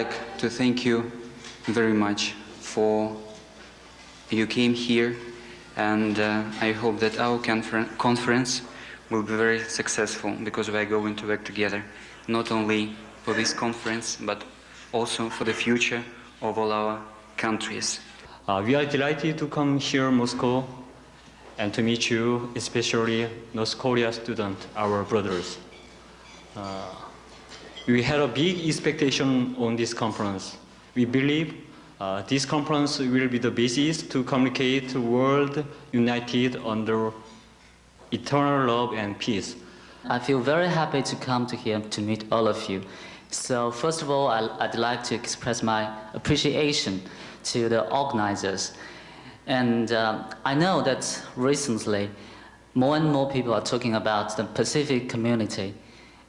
like to thank you very much for you came here, and I hope that our conference will be very successful, because we are going to work together, not only for this conference, but also for the future of all our countries. We are delighted to come here in Moscow and to meet you, especially North Korea students, our brothers. We had a big expectation on this conference. We believe this conference will be the basis to communicate the world united under eternal love and peace. I feel very happy to come to here to meet all of you. So first of all, I'd like to express my appreciation to the organizers. And I know that recently, more and more people are talking about the Pacific community.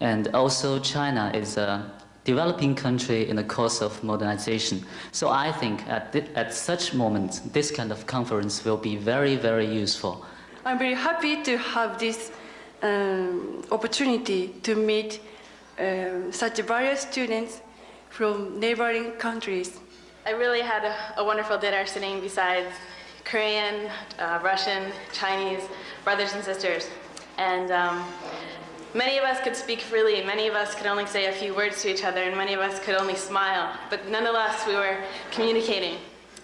And also China is a developing country in the course of modernization. So I think at such moments, this kind of conference will be very, very useful. I'm very happy to have this opportunity to meet such various students from neighboring countries. I really had a wonderful dinner sitting beside Korean, Russian, Chinese brothers and sisters. And many of us could speak freely, many of us could only say a few words to each other, and many of us could only smile. But nonetheless, we were communicating.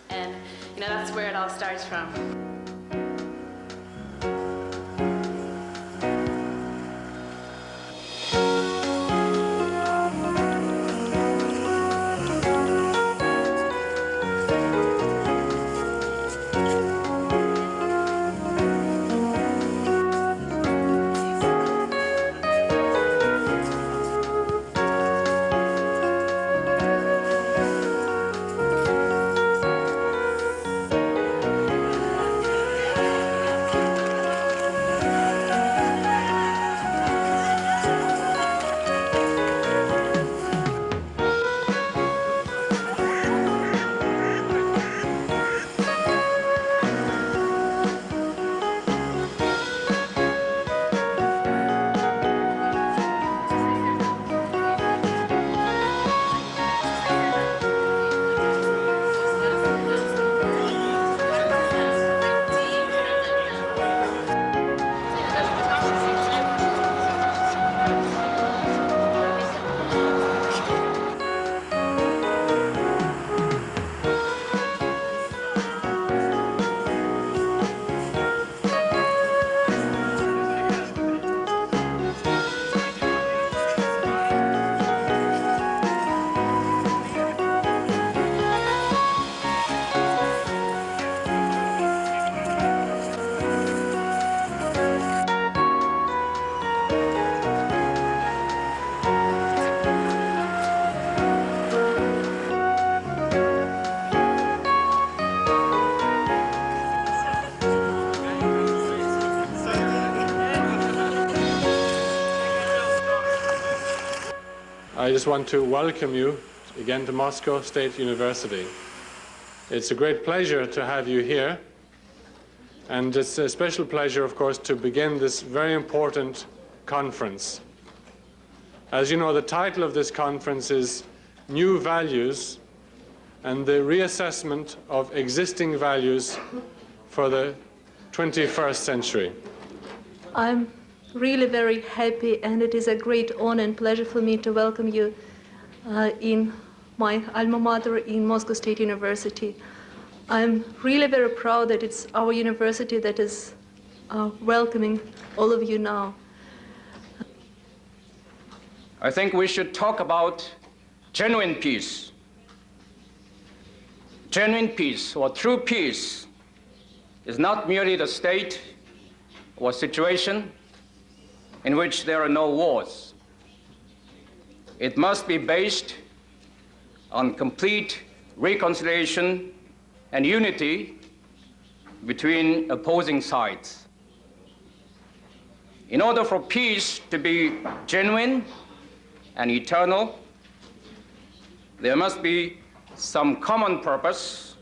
And that's where it all starts from. I just want to welcome you again to Moscow State University. It's a great pleasure to have you here, and it's a special pleasure, of course, to begin this very important conference. As you know, the title of this conference is New Values and the Reassessment of Existing Values for the 21st Century. I'm really very happy, and it is a great honor and pleasure for me to welcome you in my alma mater in Moscow State University. I'm really very proud that it's our university that is welcoming all of you now. I think we should talk about genuine peace. Genuine peace or true peace is not merely the state or situation in which there are no wars. It must be based on complete reconciliation and unity between opposing sides. In order for peace to be genuine and eternal, there must be some common purpose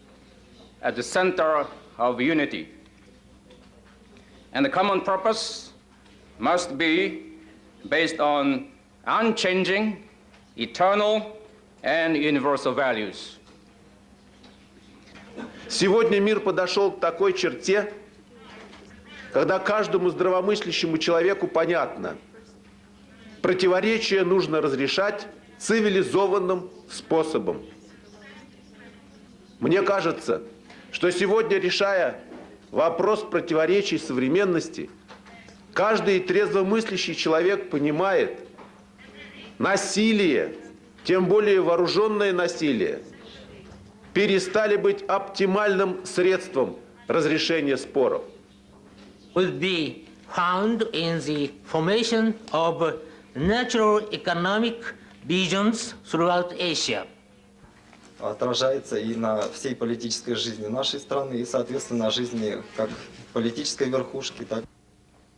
at the center of unity. And the common purpose must be based on unchanging, eternal, and universal values. Сегодня мир подошел к такой черте, когда каждому здравомыслящему человеку понятно, противоречия нужно разрешать цивилизованным способом. Мне кажется, что сегодня, решая вопрос противоречий современности, каждый трезвомыслящий человек понимает, насилие, тем более вооруженное насилие, перестали быть оптимальным средством разрешения споров. Will be found in the formation of natural economic regions throughout Asia. Отражается и на всей политической жизни нашей страны, и, соответственно, на жизни как политической верхушки, так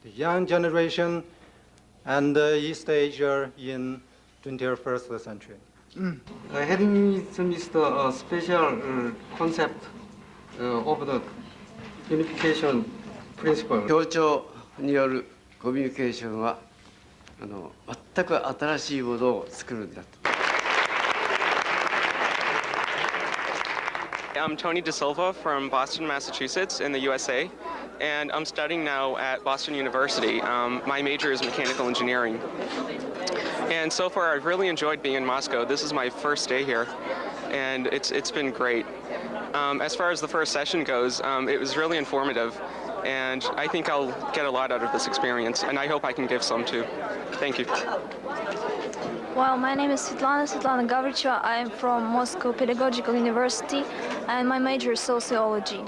the young generation and East Asia in 21st century. Having is the special concept of the unification principle. 協調によるコミュニケーションは全く新しいものを作るんだと。I'm Tony De Silva from Boston, Massachusetts in the USA, and I'm studying now at Boston University. My major is mechanical engineering. And so far I've really enjoyed being in Moscow. This is my first day here, and it's been great. As far as the first session goes, it was really informative, and I think I'll get a lot out of this experience, and I hope I can give some too. Thank you. Well, my name is Svetlana Gavricheva. I am from Moscow Pedagogical University, and my major is sociology.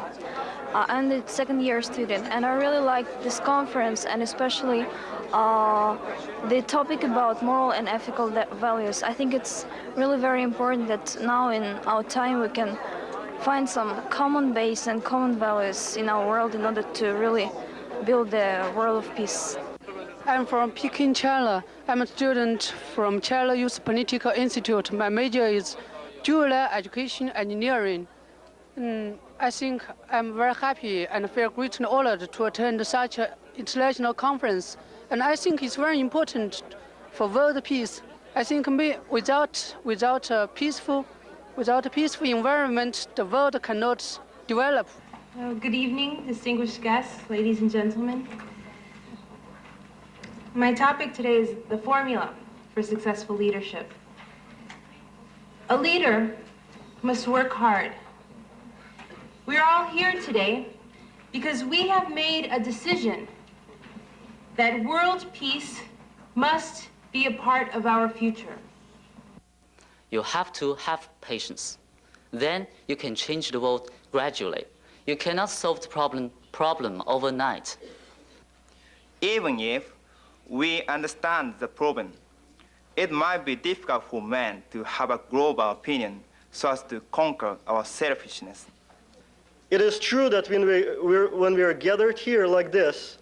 I'm the second-year student, and I really like this conference, and especially the topic about moral and ethical values. I think it's really very important that now in our time we can find some common base and common values in our world in order to really build a world of peace. I'm from Peking, China. I'm a student from China Youth Political Institute. My major is dual education engineering. I think I'm very happy and feel greatly honored to attend such an international conference. And I think it's very important for world peace. I think without a peaceful environment, the world cannot develop. Good evening, distinguished guests, ladies and gentlemen. My topic today is the formula for successful leadership. A leader must work hard. We are all here today because we have made a decision that world peace must be a part of our future. You have to have patience. Then you can change the world gradually. You cannot solve the problem overnight. Even if we understand the problem, it might be difficult for men to have a global opinion so as to conquer our selfishness. It is true that when we are gathered here like this,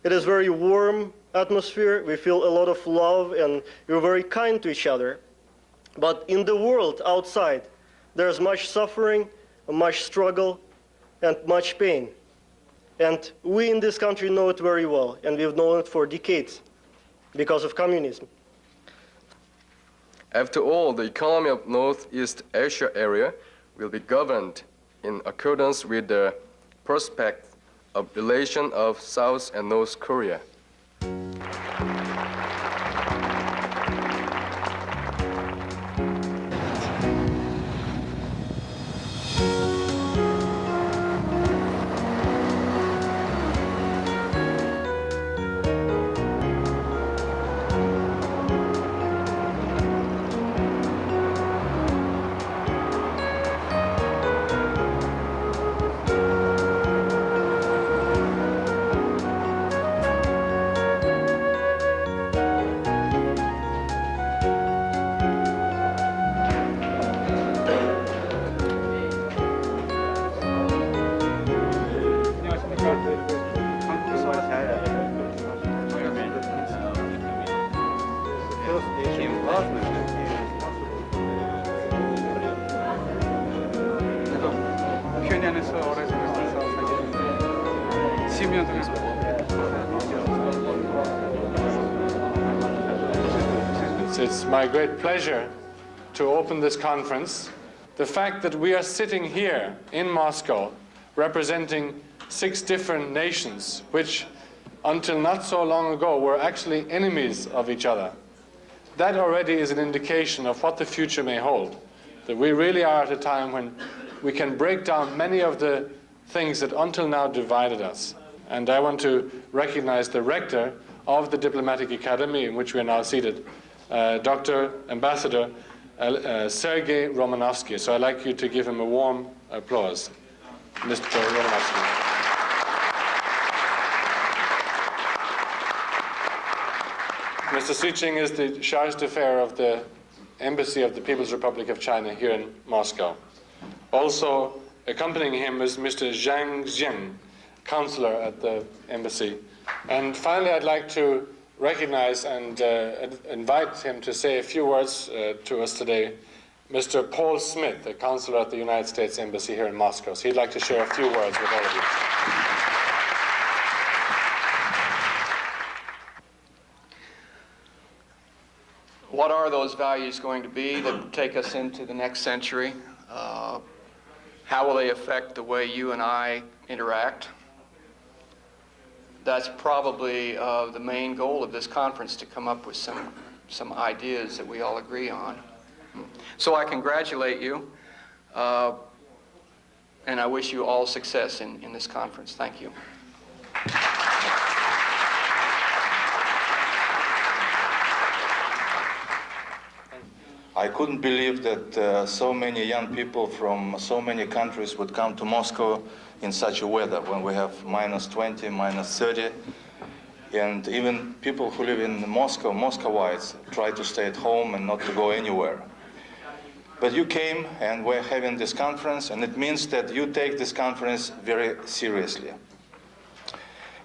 it is very warm atmosphere. We feel a lot of love and we're very kind to each other. But in the world outside, there's much suffering, much struggle, and much pain. And we in this country know it very well, and we've known it for decades because of communism. After all, the economy of Northeast Asia area will be governed in accordance with the prospect of relation of South and North Korea. It's my great pleasure to open this conference. The fact that we are sitting here in Moscow representing 6 different nations, which until not so long ago were actually enemies of each other, that already is an indication of what the future may hold. That we really are at a time when we can break down many of the things that until now divided us. And I want to recognize the rector of the Diplomatic Academy, in which we are now seated, Dr. Ambassador Sergei Romanovsky. So I'd like you to give him a warm applause, Mr. Romanovsky. Mr. Siching is the Charge d'Affaires of the Embassy of the People's Republic of China here in Moscow. Also accompanying him is Mr. Zhang Zheng, counselor at the embassy. And finally, I'd like to recognize and invite him to say a few words to us today, Mr. Paul Smith, a counselor at the United States Embassy here in Moscow. So he'd like to share a few words with all of you. What are those values going to be that take us into the next century? How will they affect the way you and I interact? That's probably the main goal of this conference, to come up with some ideas that we all agree on. So I congratulate you, and I wish you all success in this conference. Thank you. I couldn't believe that so many young people from so many countries would come to Moscow in such a weather when we have -20, -30. And even people who live in Moscow, Muscovites, try to stay at home and not to go anywhere. But you came and we're having this conference, and it means that you take this conference very seriously.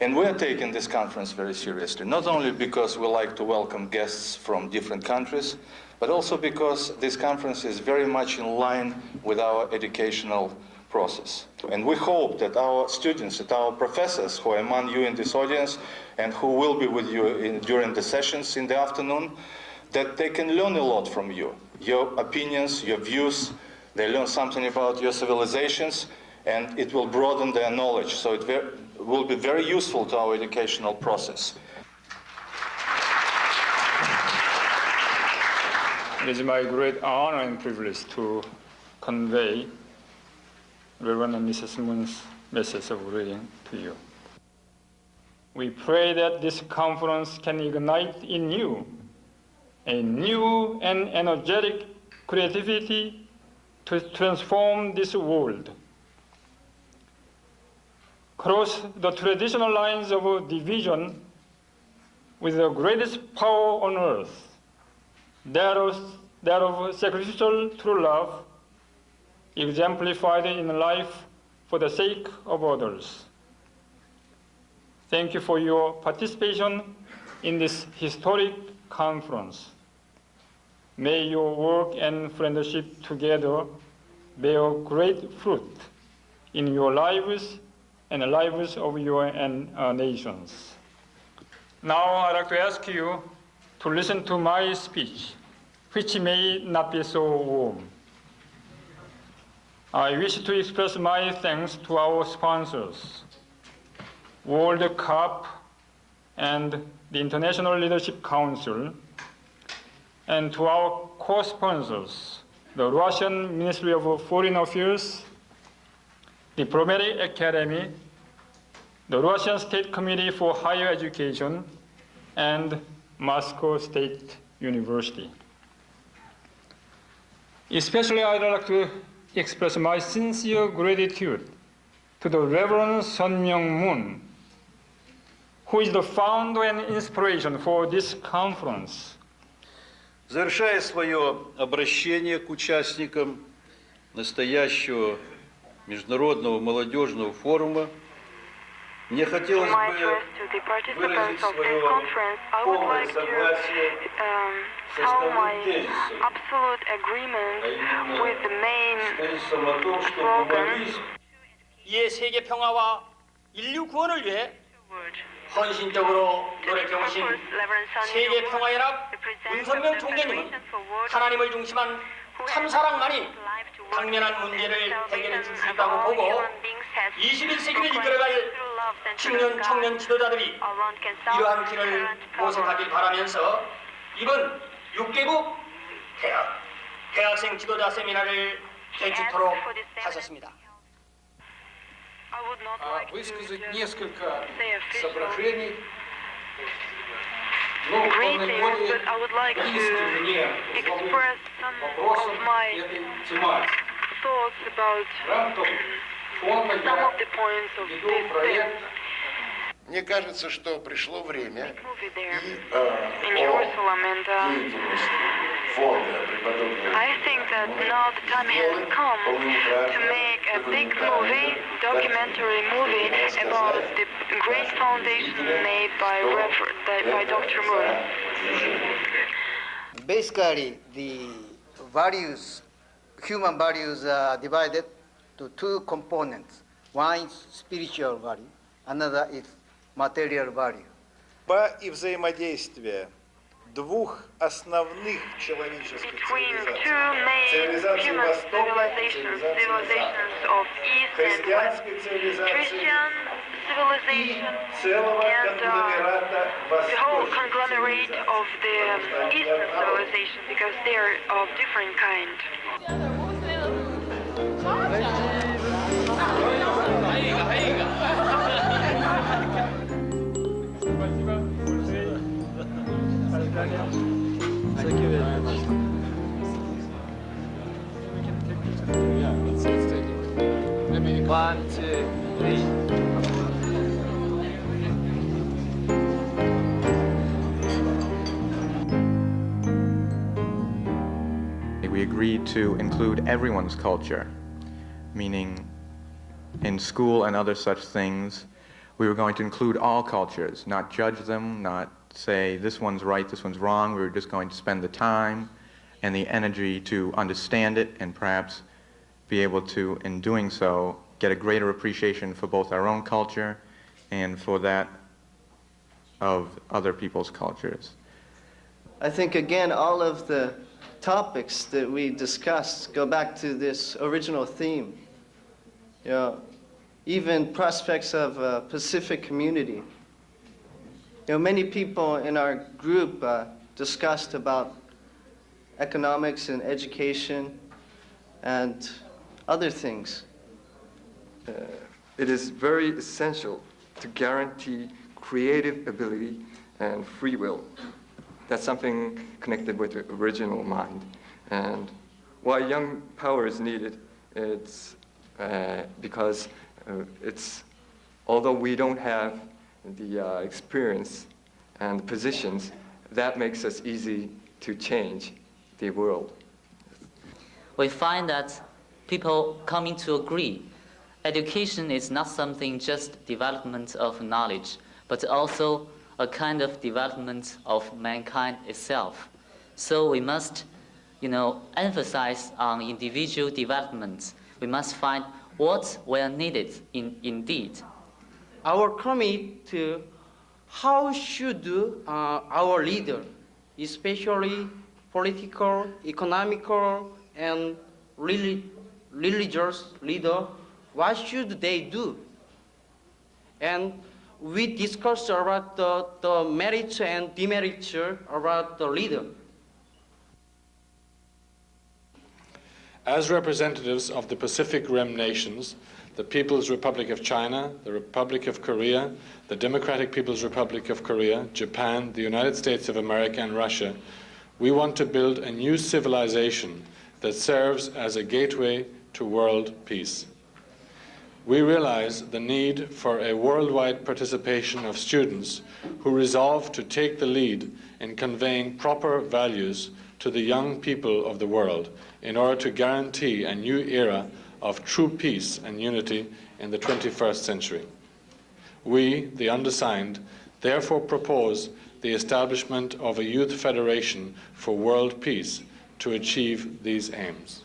And we're taking this conference very seriously, not only because we like to welcome guests from different countries, but also because this conference is very much in line with our educational process. And we hope that our students, that our professors who are among you in this audience and who will be with you during the sessions in the afternoon, that they can learn a lot from you, your opinions, your views. They learn something about your civilizations, and it will broaden their knowledge. So it will be very useful to our educational process. It is my great honor and privilege to convey Reverend Mrs. Moon's message of greeting to you. We pray that this conference can ignite in you a new and energetic creativity to transform this world. Cross the traditional lines of division with the greatest power on earth, that of sacrificial true love, exemplified in life for the sake of others. Thank you for your participation in this historic conference. May your work and friendship together bear great fruit in your lives and the lives of your nations. Now I'd like to ask you to listen to my speech, which may not be so warm. I wish to express my thanks to our sponsors, World Cup and the International Leadership Council, and to our co-sponsors, the Russian Ministry of Foreign Affairs, Diplomatic Academy, the Russian State Committee for Higher Education, and Moscow State University. Especially, I'd like to express my sincere gratitude to the Reverend Sun Myung Moon, who is the founder and inspiration for this conference. Завершая свое обращение к участникам настоящего международного молодежного форума, мне хотелось бы выразить свое полное согласие с основным тезисом, тезисом о том, что глобализм 이에 세계 평화와 인류 구원을 위해 헌신적으로 노력해오신 세계 평화연합 문선명 총재님은 하나님을 중심한 참사랑만이 당면한 문제를 해결해 줄 수 있다고 보고 21세기를 이끌어갈青年, 청년 지도자들이 이러한 길을 모색하길 바라면서 이번 6개국 대학생 지도자 세미나를 개최토록 하셨습니다. Высказать несколько соображений, но в полной мере близки мне вопросам этой тематики. В рамках фонда я веду проект. Мне кажется, что пришло время и I think that now the time has come to make a big movie, documentary movie about the great foundation made by Dr. Moon. Basically, the values, human values are divided to two components. One is spiritual value, another is material value. И взаимодействие двух основных человеческих цивилизаций Востока и цивилизации Запада, христианской цивилизации и целого конгломерата восточных цивилизаций. Because they are of different kind. Thank you very much. Yeah, let's take it. Maybe 1, 2, 3. We agreed to include everyone's culture, meaning in school and other such things, we were going to include all cultures, not judge them, not say this one's right, this one's wrong. We were just going to spend the time and the energy to understand it and perhaps be able to, in doing so, get a greater appreciation for both our own culture and for that of other people's cultures. I think, again, all of the topics that we discussed go back to this original theme. You know, even prospects of a Pacific community. You know, many people in our group discussed about economics and education and other things. It is very essential to guarantee creative ability and free will. That's something connected with the original mind. And why young power is needed, it's because although we don't have the experience and the positions, that makes us easy to change the world. We find that people coming to agree education is not something just development of knowledge, but also a kind of development of mankind itself. So we must, emphasize on individual development. We must find what were needed indeed. Our commitment to how should our leader, especially political, economical, and religious leader, what should they do? And we discussed about the merits and demerits about the leader. As representatives of the Pacific Rim nations, the People's Republic of China, the Republic of Korea, the Democratic People's Republic of Korea, Japan, the United States of America, and Russia, we want to build a new civilization that serves as a gateway to world peace. We realize the need for a worldwide participation of students who resolve to take the lead in conveying proper values to the young people of the world in order to guarantee a new era of true peace and unity in the 21st century. We, the undersigned, therefore propose the establishment of a youth federation for world peace to achieve these aims.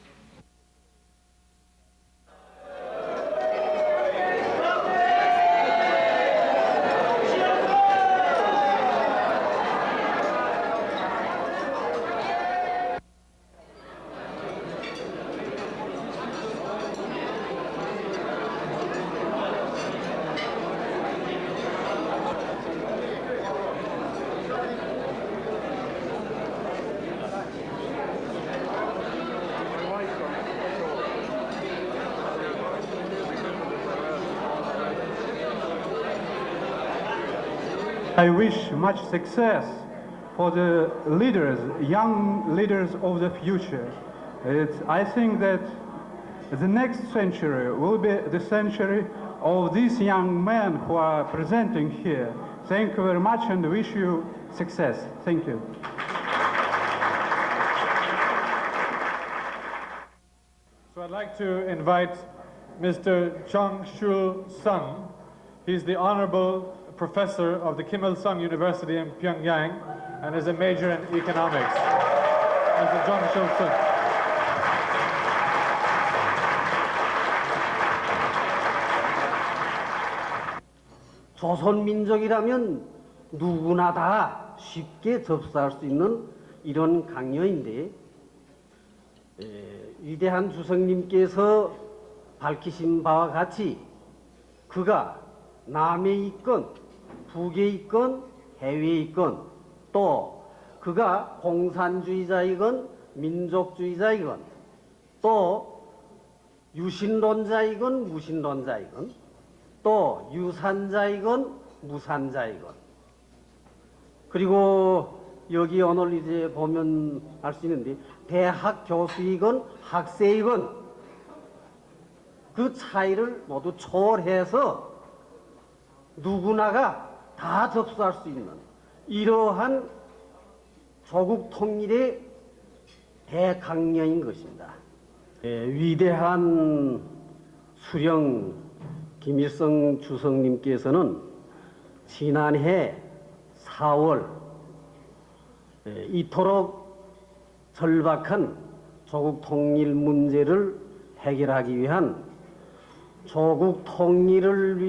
I wish much success for the leaders, young leaders of the future. I think that the next century will be the century of these young men who are presenting here. Thank you very much and wish you success. Thank you. So I'd like to invite Mr. Chong-Shul Sung. He's the Honorable Professor of the Kim Il-sung University in Pyongyang and is a major in economics. Mr. Chong-Shul Sung. 조선민족이라면 누구나 다 쉽게 접수할 수 있는 이런 강요인데 위대한 주석님께서 밝히신 바와 같이 그가 남에 있건 북에 있건 해외에 있건 또 그가 공산주의자이건 민족주의자이건 또 유신론자이건 무신론자이건 또 유산자이건 무산자이건 그리고 여기 오늘 이제 보면 알 수 있는데 대학 교수이건 학생이건 그 차이를 모두 초월해서 누구나가 다 접수할 수 있는 이러한 조국 통일의 대강령인 것입니다. 위대한 수령 김일성 주석님께서는 지난해 4월 이토록 절박한 조국 통일 문제를 해결하기 위한 조국 통일을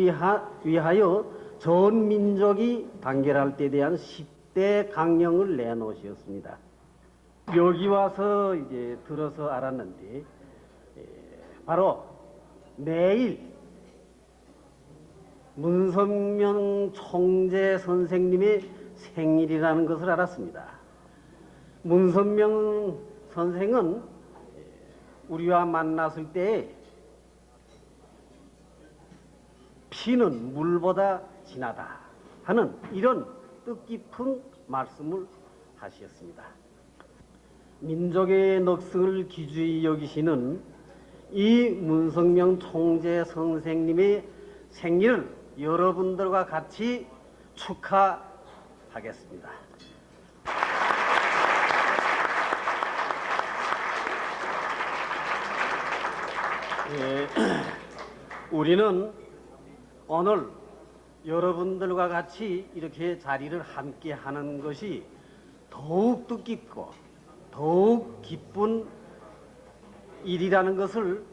위하여 전 민족이 단결할 때 대한 10대 강령을 내놓으셨습니다. 여기 와서 이제 들어서 알았는데 바로 내일 문선명 총재 선생님의 생일이라는 것을 알았습니다. 문선명 선생은 우리와 만났을 때 피는 물보다 진하다 하는 이런 뜻깊은 말씀을 하셨습니다. 민족의 넋을 기주히 여기시는 이 문성명 총재 선생님의 생일을 여러분들과 같이 축하하겠습니다. 우리는 오늘 여러분들과 같이 이렇게 자리를 함께 하는 것이 더욱 뜻깊고 더욱 기쁜 일이라는 것을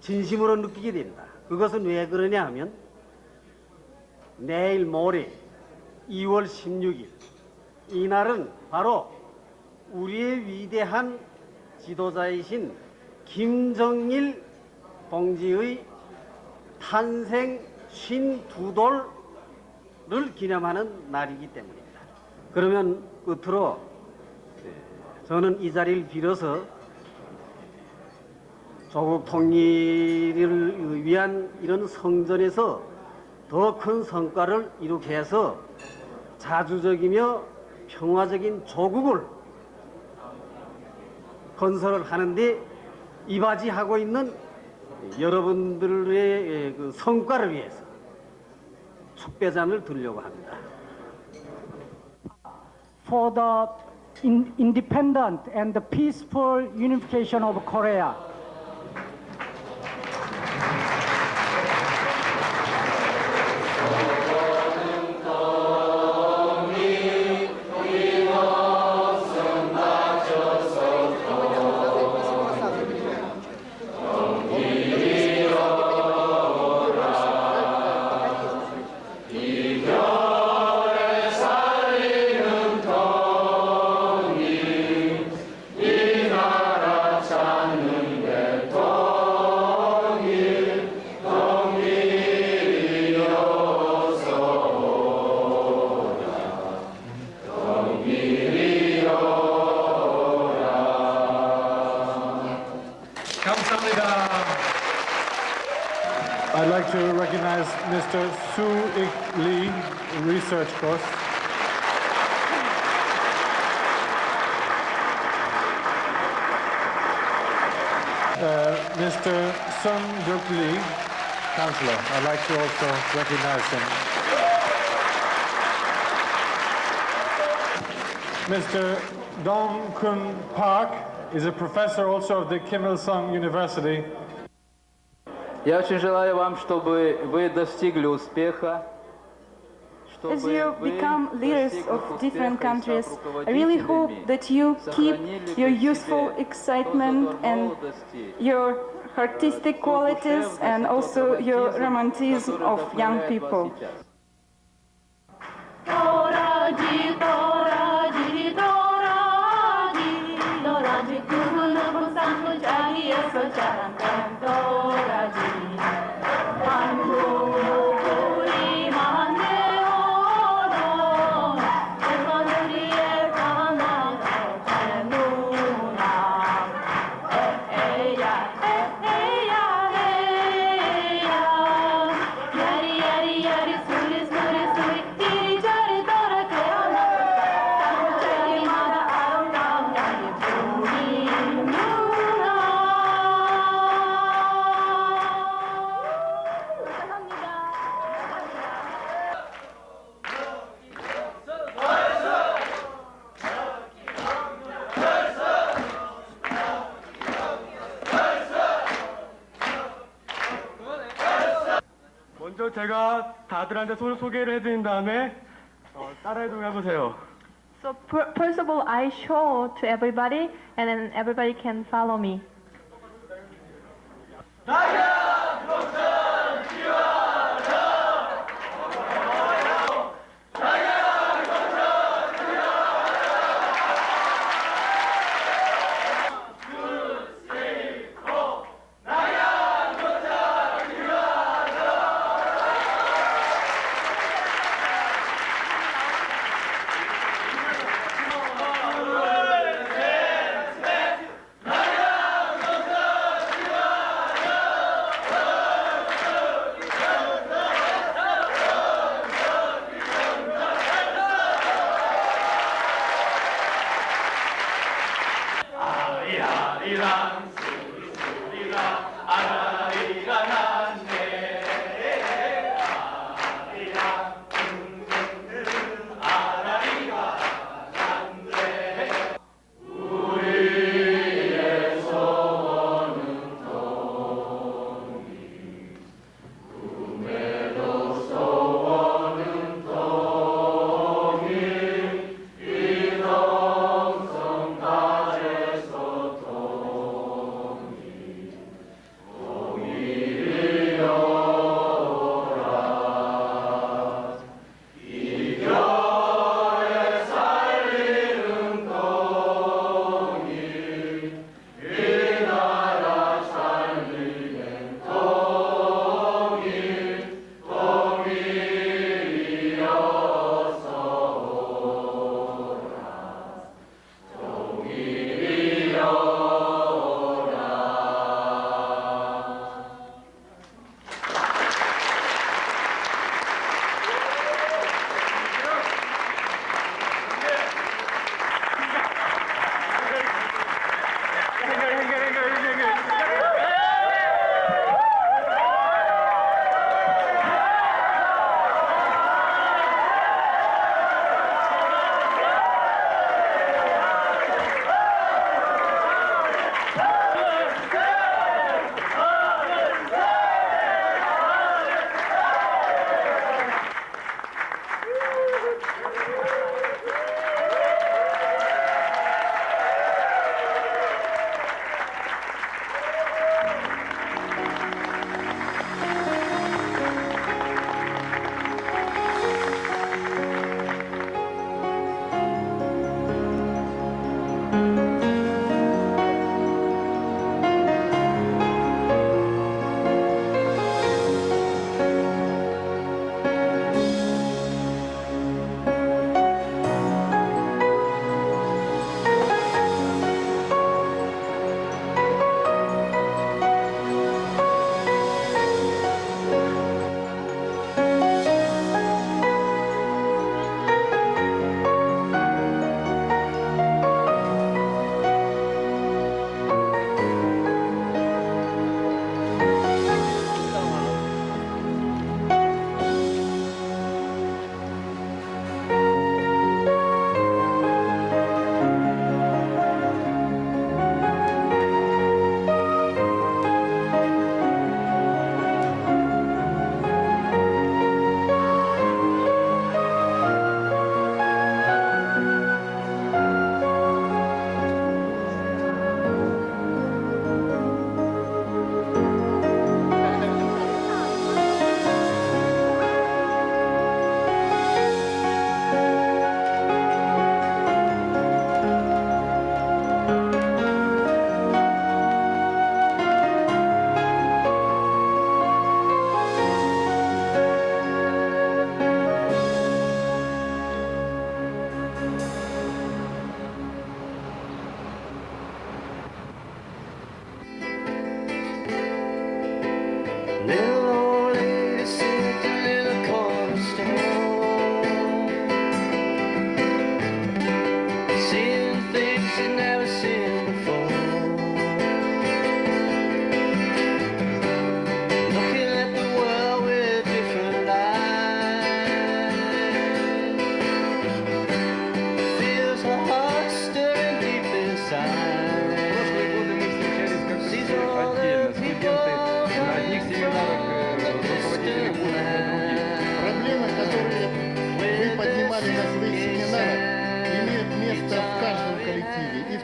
진심으로 느끼게 됩니다. 그것은 왜 그러냐 하면 내일 모레 2월 16일 이날은 바로 우리의 위대한 지도자이신 김정일 동지의 탄생 52돌을 기념하는 날이기 때문입니다. 그러면 끝으로 저는 이 자리를 빌어서 조국 통일을 위한 이런 성전에서 더 큰 성과를 이루게 해서 자주적이며 평화적인 조국을 건설을 하는데 이바지하고 있는 여러분들의 그 성과를 위해서 축배잔을 드리려고 합니다. For the independent and the peaceful unification of Korea. 찾는 recognize Mr. Soo-ik Lee, research course. Mr. Sung-duk Lee, Councillor. I'd like to also recognize him. Mr. Dong-kun Park is a professor also of the Kim Il-sung University. Я очень желаю вам, чтобы вы достигли успеха. As you become leaders of different countries, I really hope that you keep your youthful excitement and your artistic qualities and also your romanticism of young people. 먼저 제가 다들한테 소개를 해드린 다음에 따라해도 해보세요. So first of all, I show to everybody, and then everybody can follow me.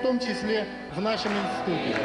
том числе в нашем институте.